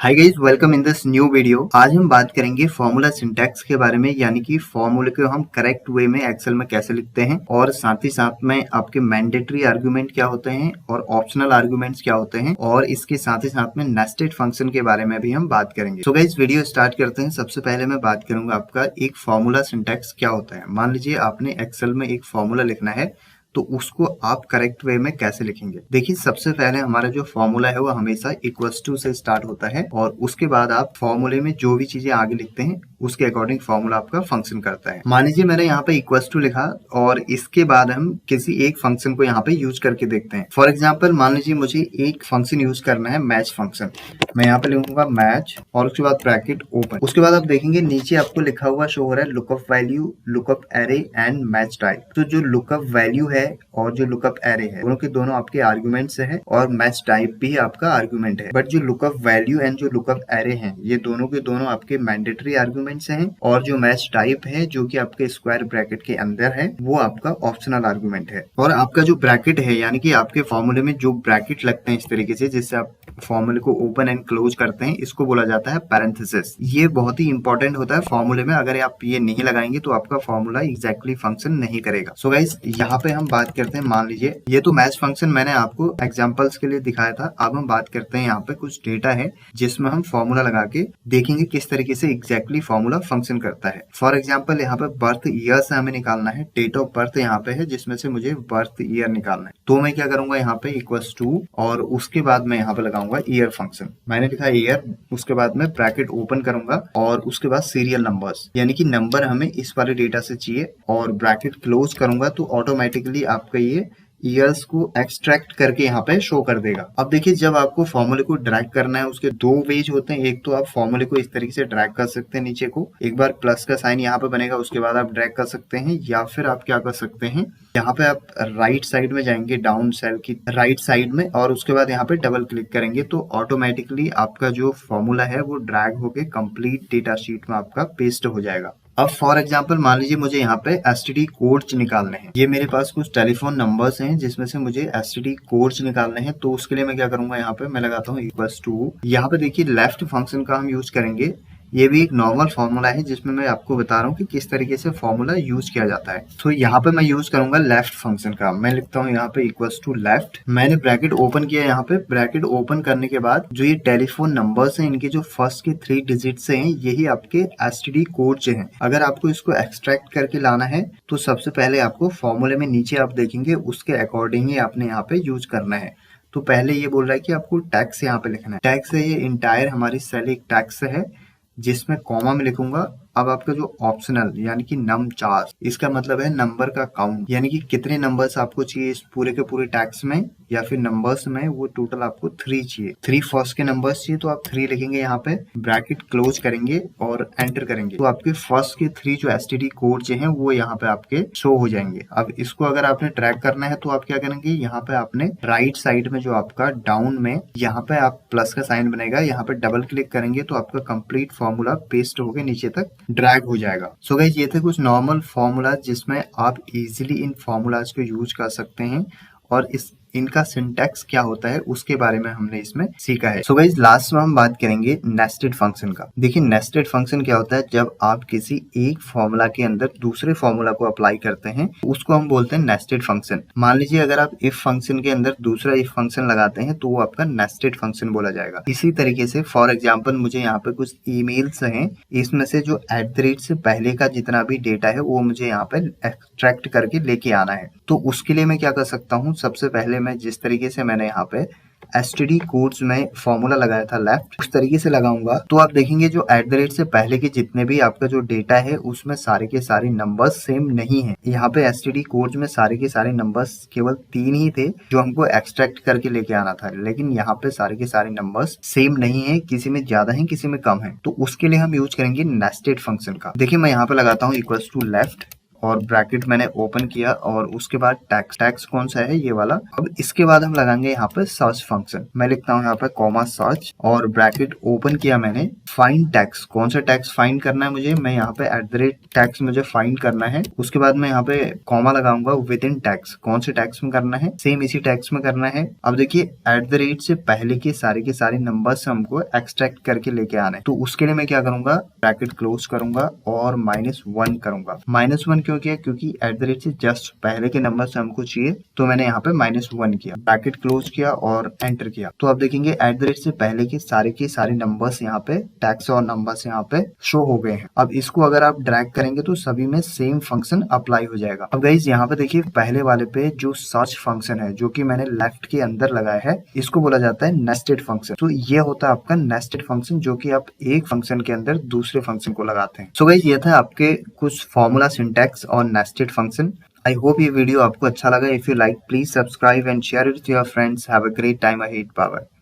Hi guys, welcome in this new video. आज हम बात करेंगे फॉर्मूला सिंटैक्स के बारे में, यानी कि फॉर्मूले को हम करेक्ट वे में एक्सेल में कैसे लिखते हैं और साथ ही साथ में आपके मैंडेटरी आर्गुमेंट क्या होते हैं और ऑप्शनल आर्गुमेंट्स क्या होते हैं, और इसके साथ ही साथ में नेस्टेड फंक्शन के बारे में भी हम बात करेंगे। सो गाइस, वीडियो स्टार्ट करते हैं। सबसे पहले मैं बात करूंगा आपका एक फॉर्मूला सिंटैक्स क्या होता है। मान लीजिए आपने एक्सेल में एक फॉर्मूला लिखना है, तो उसको आप करेक्ट वे में कैसे लिखेंगे। देखिए, सबसे पहले हमारा जो फॉर्मूला है वो हमेशा इक्वल्स टू से स्टार्ट होता है, और उसके बाद आप फॉर्मूले में जो भी चीजें आगे लिखते हैं उसके अकॉर्डिंग फॉर्मूला आपका फंक्शन करता है। मान लीजिए मैंने यहाँ पे इक्वल्स टू लिखा, और इसके बाद हम किसी एक फंक्शन को यहाँ पे यूज करके देखते हैं। फॉर एग्जाम्पल, मान लीजिए मुझे एक फंक्शन यूज करना है, मैच फंक्शन। मैं यहाँ पे लिखूंगा मैच, और उसके बाद ब्रैकेट ओपन। उसके बाद आप देखेंगे नीचे आपको लिखा हुआ शो हो रहा है lookup value, lookup array and match type. तो जो लुकअप वैल्यू है और जो लुकअप एरे है, दोनों के दोनों आपके आर्ग्यूमेंट्स है, और मैच टाइप भी आपका आर्ग्यूमेंट है। बट जो लुकअप वैल्यू एंड जो लुकअप एरे हैं, ये दोनों के दोनों आपके मैंडेटरी आर्ग्यूमेंट्स हैं, और जो मैच टाइप है जो कि आपके स्क्वायर ब्रैकेट के अंदर है, वो आपका ऑप्शनल आर्ग्यूमेंट है। और आपका जो ब्रैकेट है, यानी कि आपके फॉर्मूले में जो ब्रैकेट लगते हैं इस तरीके से, जिससे आप फॉर्मूले को ओपन एंड क्लोज करते हैं, इसको बोला जाता है पैरेंथेसिस। ये बहुत ही इंपॉर्टेंट होता है फॉर्मूले में। अगर आप ये नहीं लगाएंगे तो आपका फॉर्मूला एग्जैक्टली फंक्शन नहीं करेगा। सो गाइस, यहाँ पे हम बात करते हैं, मान लीजिए ये तो मैच फंक्शन मैंने आपको एग्जांपल्स के लिए दिखाया था। अब हम बात करते हैं, यहाँ पे कुछ डेटा है जिसमें हम फॉर्मूला लगा के देखेंगे किस तरीके से एग्जैक्टली फॉर्मूला फंक्शन करता है। फॉर एग्जाम्पल, यहाँ पे बर्थ ईयर से हमें निकालना है, डेट ऑफ बर्थ यहाँ पे है जिसमें से मुझे बर्थ ईयर निकालना है। तो मैं क्या करूंगा, यहाँ पे इक्वल्स टू, और उसके बाद मैं यहाँ पे लगाऊंगा ईयर फंक्शन। मैंने लिखा ईयर, उसके बाद में ब्रैकेट ओपन करूंगा, और उसके बाद सीरियल नंबर्स, यानी कि नंबर हमें इस वाले डेटा से चाहिए, और ब्रैकेट क्लोज करूंगा तो ऑटोमेटिकली आपका ये ईयर्स को एक्सट्रैक्ट करके यहाँ पे शो कर देगा। अब देखिए, जब आपको फॉर्मूले को ड्रैग करना है, उसके दो वेज होते हैं। एक तो आप फॉर्मूले को इस तरीके से ड्रैग कर सकते हैं नीचे को, एक बार प्लस का साइन यहाँ पे बनेगा, उसके बाद आप ड्रैग कर सकते हैं, या फिर आप क्या कर सकते हैं, यहाँ पे आप राइट साइड में जाएंगे, डाउन सेल की राइट साइड में, और उसके बाद यहाँ पे डबल क्लिक करेंगे तो ऑटोमेटिकली आपका जो फॉर्मूला है वो ड्रैग होके कंप्लीट डेटा शीट में आपका पेस्ट हो जाएगा। अब फॉर एग्जाम्पल, मान लीजिए मुझे यहाँ पे एसटीडी कोड्स निकालने हैं। ये मेरे पास कुछ टेलीफोन नंबर्स हैं जिसमें से मुझे एसटीडी कोड्स निकालने हैं। तो उसके लिए मैं क्या करूंगा, यहाँ पे मैं लगाता हूँ इक्वल्स टू। यहाँ पे देखिए लेफ्ट फंक्शन का हम यूज करेंगे। ये भी एक नॉर्मल फॉर्मूला है जिसमें मैं आपको बता रहा हूँ कि किस तरीके से फॉर्मूला यूज किया जाता है। तो यहाँ पे मैं यूज करूंगा लेफ्ट फंक्शन का। मैं लिखता हूँ यहाँ पे इक्वल्स टू लेफ्ट। मैंने ब्रैकेट ओपन किया। यहाँ पे ब्रैकेट ओपन करने के बाद जो ये टेलीफोन नंबर्स हैं, इनके जो फर्स्ट के 3 डिजिट्स हैं, यही आपके एसटीडी कोड से हैं। अगर आपको इसको एक्सट्रैक्ट करके लाना है तो सबसे पहले आपको फॉर्मूले में नीचे आप देखेंगे उसके अकॉर्डिंग ही आपने यहाँ पे यूज करना है। तो पहले ये बोल रहा है कि आपको टैक्स यहाँ पे लिखना है। टैक्स है, ये इंटायर हमारी सेल एक टैक्स है जिसमें कॉमा में लिखूंगा। अब आपका जो ऑप्शनल यानी कि नम चार्ज, इसका मतलब है नंबर का काउंट, यानी कि कितने नंबर्स आपको चाहिए इस पूरे के पूरे टैक्स में या फिर नंबर्स में। वो टोटल आपको 3 चाहिए। 3 फर्स्ट के नंबर्स चाहिए तो आप 3 लिखेंगे यहाँ पे, ब्रैकेट क्लोज करेंगे और एंटर करेंगे। तो आपके फर्स्ट के 3 जो एसटीडी कोड जो हैं वो यहाँ पे आपके शो हो जाएंगे। अब इसको अगर आपने ट्रैक करना है तो आप क्या करेंगे, यहाँ पे आपने राइट साइड में जो आपका डाउन में यहाँ पे आप प्लस का साइन बनेगा, यहाँ पे डबल क्लिक करेंगे तो आपका कंप्लीट फॉर्मूला पेस्ट होके नीचे तक ड्रैग हो जाएगा। सो गाइस, ये थे कुछ नॉर्मल फॉर्मूला जिसमें आप इजीली इन फॉर्मूलाज को यूज कर सकते हैं, और इनका सिंटैक्स क्या होता है उसके बारे में हमने इसमें सीखा है। सो गाइस, लास्ट में हम बात करेंगे नेस्टेड फंक्शन का। देखिए, नेस्टेड फंक्शन क्या होता है, जब आप किसी एक फॉर्मूला के अंदर दूसरे फॉर्मूला को अप्लाई करते हैं उसको हम बोलते हैं नेस्टेड फंक्शन। मान लीजिए अगर आप इफ फंक्शन के अंदर दूसरा इफ फंक्शन लगाते हैं तो वो आपका नेस्टेड फंक्शन बोला जाएगा। इसी तरीके से फॉर एग्जाम्पल, मुझे यहाँ पे कुछ ईमेल्स हैं, इसमें से जो @ से पहले का जितना भी डेटा है वो मुझे यहाँ पे एक्सट्रैक्ट करके लेके आना है। तो उसके लिए मैं क्या कर सकता हूँ, सबसे पहले मैं जिस तरीके से मैंने यहाँ पे एसटीडी कोड्स में फॉर्मूला लगाया था लेफ्ट, उस तरीके से लगाऊंगा तो आप देखेंगे जो @ से पहले के जितने भी आपका जो डेटा है उसमें सारे के सारे नंबर्स सेम नहीं है। यहाँ पे एसटीडी कोड्स में सारे के सारे नंबर्स केवल 3 ही थे जो हमको एक्सट्रैक्ट करके लेके आना था, लेकिन यहाँ पे सारे के सारे नंबर्स सेम नहीं है, किसी में ज्यादा है किसी में कम है। तो उसके लिए हम यूज करेंगे नेस्टेड फंक्शन का। देखिए, मैं यहाँ पे लगाता हूँ इक्वल्स टू लेफ्ट, और ब्रैकेट मैंने ओपन किया और उसके बाद टैक्स कौन सा है, ये वाला। अब इसके बाद हम लगाएंगे यहाँ पे सर्च फंक्शन। मैं लिखता हूँ यहाँ पे कॉमा सर्च और ब्रैकेट ओपन किया मैंने। फाइंड टैक्स, कौन सा टैक्स फाइंड करना है मुझे, मैं यहाँ पे टैक्स मुझे फाइंड करना है। उसके बाद मैं यहाँ पे कॉमा लगाऊंगा विद इन टैक्स, कौन से टैक्स में करना है, सेम इसी टैक्स में करना है। अब देखिए से पहले के सारे नंबर्स हमको एक्सट्रैक्ट करके लेके आना है, तो उसके लिए मैं क्या करूंगा, ब्रैकेट क्लोज करूंगा और -1 करूंगा। -1 क्यों किया, क्योंकि से जस्ट पहले के नंबर से हमको चाहिए, तो मैंने यहाँ पे -1 किया, ब्रैकेट क्लोज किया और एंटर किया। तो अब देखेंगे से पहले के सारे नंबर्स यहाँ पे टैक्स और नंबर्स यहाँ पे शो हो गए हैं। अब इसको अगर आप ड्रैग करेंगे तो सभी में सेम फंक्शन अप्लाई हो जाएगा। अब गाइस यहाँ पे देखिए पहले वाले पे जो सर्च फंक्शन है जो कि मैंने लेफ्ट के अंदर लगाया है, इसको बोला जाता है नेस्टेड फंक्शन। तो ये होता है आपका नेस्टेड फंक्शन, जो कि आप एक फंक्शन के अंदर दूसरे फंक्शन को लगाते हैं। सो गाइस ये था आपके कुछ फॉर्मूला सिंटैक्स और नेस्टेड फंक्शन। आई होप ये वीडियो आपको अच्छा लगा। If you like please subscribe and share it with your friends. Have a great time ahead. Bye bye.